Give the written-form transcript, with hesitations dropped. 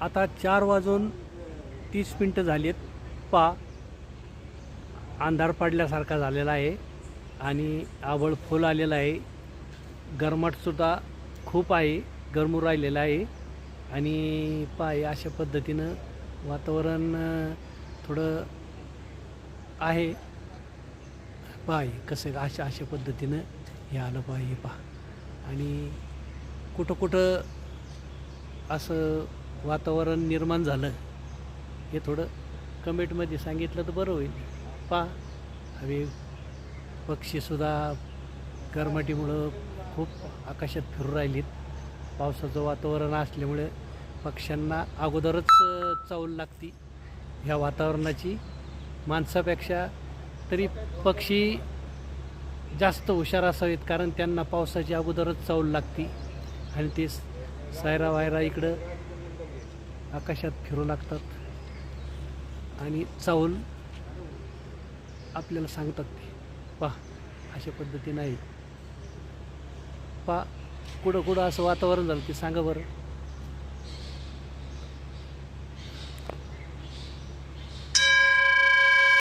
आता 4:30 झालेत. अंधार पडल्यासारखा झालेला आहे आणि आभाळ फुल आलेलं आहे. गरमाटसुद्धा खूप आहे, गरमू राहिलेलं आहे. आणि अशा पद्धतीनं वातावरण थोडं आहे. कसं अशा पद्धतीनं हे आलं पहा. आणि कुठं कुठं असं वातावरण निर्माण झालं हे थोडं कमेंटमध्ये सांगितलं तर बरं होईल. हवे पक्षीसुद्धा गरमाटीमुळं खूप आकाशात फिरू राहिलीत. पावसाचं वातावरण असल्यामुळे पक्ष्यांना अगोदरच चावल लागती ह्या वातावरणाची. माणसापेक्षा तरी पक्षी जास्त हुशार असावेत, कारण त्यांना पावसाची अगोदरच चावल लागती आणि ते सायरा वायरा इकडं आकाशात फिरू लागतात आणि चावल आपल्याला सांगतात. ते अशा पद्धतीनं आहे. कुठं असं वातावरण झालं ते सांगा बरं.